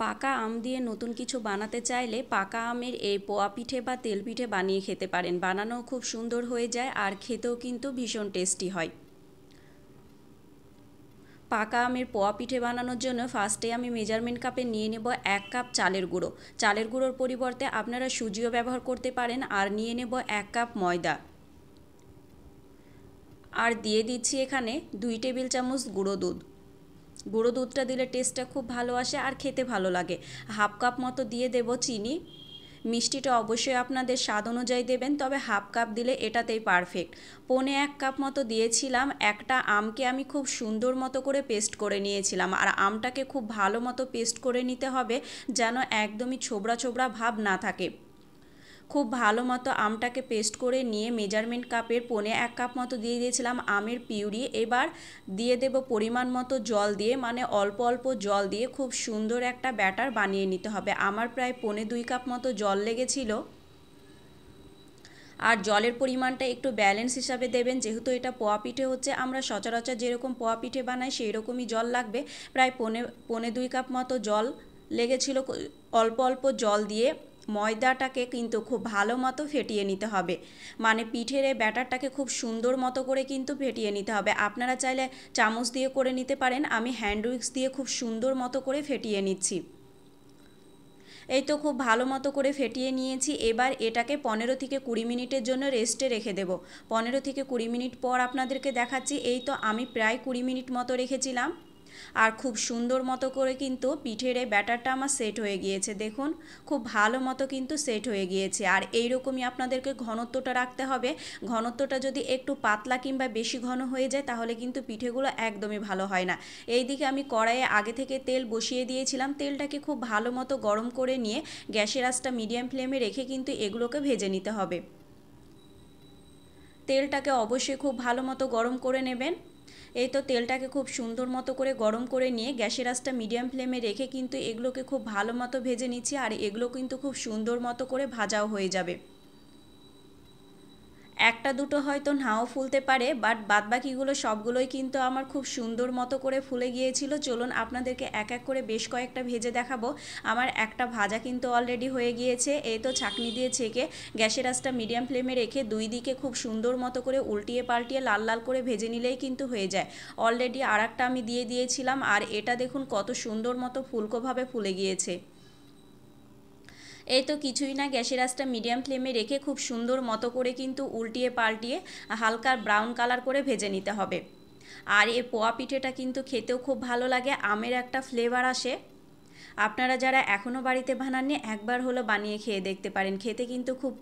পাকা আম দিয়ে নতুন কিছু বানাতে চাইলে পাকা আমের এই পোয়া পিঠে বা তেল পিঠে বানিয়ে খেতে পারেন। বানানো খুব সুন্দর হয়ে যায় আর খেতেও কিন্তু ভীষণ টেস্টি হয়। পাকা আমের পোয়া পিঠে বানানোর জন্য ফার্স্টে আমি মেজারমেন্ট কাপে নিয়ে নেব 1 কাপ চালের গুঁড়ো। চালের গুঁড়োর পরিবর্তে আপনারা সুজিও ব্যবহার করতে পারেন। আর নিয়ে নেব 1 কাপ ময়দা। আর দিয়ে দিচ্ছি এখানে 2 টেবিল চামচ গুঁড়ো দুধ। গুঁড়ো দুধটা দিলে টেস্টটা খুব ভালো আসে আর খেতে ভালো লাগে। হাফ কাপ মতো দিয়ে দেব চিনি। মিষ্টিটা অবশ্যই আপনাদের স্বাদ অনুযায়ী দেবেন, তবে হাফ কাপ দিলে এটাতেই পারফেক্ট। 1.25 কাপ মতো দিয়েছিলাম। একটা আমকে আমি খুব সুন্দর মতো করে পেস্ট করে নিয়েছিলাম। আর আমটাকে খুব ভালো মতো পেস্ট করে নিতে হবে, যেন একদমই ছোবড়া ছোবড়া ভাব না থাকে। খুব ভালো মতো আমটাকে পেস্ট করে নিয়ে মেজারমেন্ট কাপের 1.25 কাপ মতো দিয়ে দিয়েছিলাম আমের পিউরি। এবার দিয়ে দেব পরিমাণ মতো জল দিয়ে, মানে অল্প অল্প জল দিয়ে খুব সুন্দর একটা ব্যাটার বানিয়ে নিতে হবে। আমার প্রায় 1.25 কাপ মতো জল লেগেছিল। আর জলের পরিমাণটা একটু ব্যালেন্স হিসাবে দেবেন, যেহেতু এটা পোয়া পিঠে হচ্ছে, আমরা সচরাচর যেরকম পোয়া পিঠে বানাই সেই রকমই জল লাগবে। প্রায় 1.25 কাপ মতো জল লেগেছিল। অল্প অল্প জল দিয়ে ময়দাটাকে কিন্তু খুব ভালো মতো ফেটিয়ে নিতে হবে। মানে পিঠের এই ব্যাটারটাকে খুব সুন্দর মতো করে কিন্তু ফেটিয়ে নিতে হবে। আপনারা চাইলে চামচ দিয়ে করে নিতে পারেন, আমি হ্যান্ড উইক্স দিয়ে খুব সুন্দর মতো করে ফেটিয়ে নিচ্ছি। এই তো খুব ভালো মতো করে ফেটিয়ে নিয়েছি। এবার এটাকে 15 থেকে 20 মিনিটের জন্য রেস্টে রেখে দেব। 15 থেকে 20 মিনিট পর আপনাদেরকে দেখাচ্ছি। এই তো আমি প্রায় 20 মিনিট মতো রেখেছিলাম। আর খুব সুন্দর মতো করে কিন্তু পিঠের এই ব্যাটারটা আমার সেট হয়ে গিয়েছে। দেখুন খুব ভালো মতো কিন্তু সেট হয়ে গিয়েছে। আর এই রকমই আপনাদেরকে ঘনত্বটা রাখতে হবে। ঘনত্বটা যদি একটু পাতলা কিংবা বেশি ঘন হয়ে যায় তাহলে কিন্তু পিঠেগুলো একদমই ভালো হয় না। এইদিকে আমি কড়াইয়ে আগে থেকে তেল বসিয়ে দিয়েছিলাম। তেলটাকে খুব ভালো মতো গরম করে নিয়ে গ্যাসের আঁচটা মিডিয়াম ফ্লেমে রেখে কিন্তু এগুলোকে ভেজে নিতে হবে। তেলটাকে অবশ্যই খুব ভালো মতো গরম করে নেবেন। এই তো তেলটাকে খুব সুন্দর মতো করে গরম করে নিয়ে গ্যাসের আঁচটা মিডিয়াম ফ্লেমে রেখে কিন্তু এগুলোকে খুব ভালো মতো ভেজে নিচ্ছি। আর এগুলো কিন্তু খুব সুন্দর মতো করে ভাজাও হয়ে যাবে। একটা দুটো হয়তো নাও ফুলতে পারে, বাট বাদবাকিগুলো সবগুলোই কিন্তু আমার খুব সুন্দর মতো করে ফুলে গিয়েছিল। চলুন আপনাদেরকে এক এক করে বেশ কয়েকটা ভেজে দেখাবো। আমার একটা ভাজা কিন্তু অলরেডি হয়ে গিয়েছে। এই তো ছাঁকনি দিয়ে ছেঁকে গ্যাসের আঁচটা মিডিয়াম ফ্লেমে রেখে দুই দিকে খুব সুন্দর মতো করে উল্টিয়ে পাল্টিয়ে লাল লাল করে ভেজে নিলেই কিন্তু হয়ে যায়। অলরেডি আর একটা আমি দিয়ে দিয়েছিলাম। আর এটা দেখুন কত সুন্দর মতো ফুলকোভাবে ফুলে গিয়েছে। এই তো কিছুই না, গ্যাসের আঁচটা মিডিয়াম ফ্লেমে রেখে খুব সুন্দর মতো করে কিন্তু উল্টিয়ে পাল্টিয়ে হালকা ব্রাউন কালার করে ভেজে নিতে হবে। আর এই পোয়া পিঠেটা কিন্তু খেতেও খুব ভালো লাগে, আমের একটা ফ্লেভার আসে। আপনারা যারা এখনও বাড়িতে বানাননি একবার হলো বানিয়ে খেয়ে দেখতে পারেন। খেতে কিন্তু খুব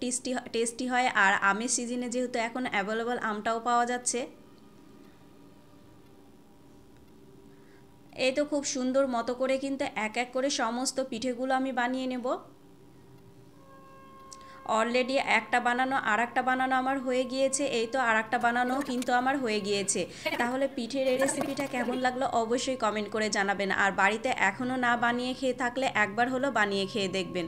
টেস্টি হয়। আর আমের সিজনে যেহেতু এখন অ্যাভেলেবল আমটাও পাওয়া যাচ্ছে। এই তো খুব সুন্দর মতো করে কিন্তু এক এক করে সমস্ত পিঠেগুলো আমি বানিয়ে নেব। অলরেডি একটা বানানো আর একটা বানানো আমার হয়ে গিয়েছে। এই তো আর একটা বানানো কিন্তু আমার হয়ে গিয়েছে। তাহলে পিঠের এই রেসিপিটা কেমন লাগলো অবশ্যই কমেন্ট করে জানাবেন। আর বাড়িতে এখনও না বানিয়ে খেয়ে থাকলে একবার হলো বানিয়ে খেয়ে দেখবেন।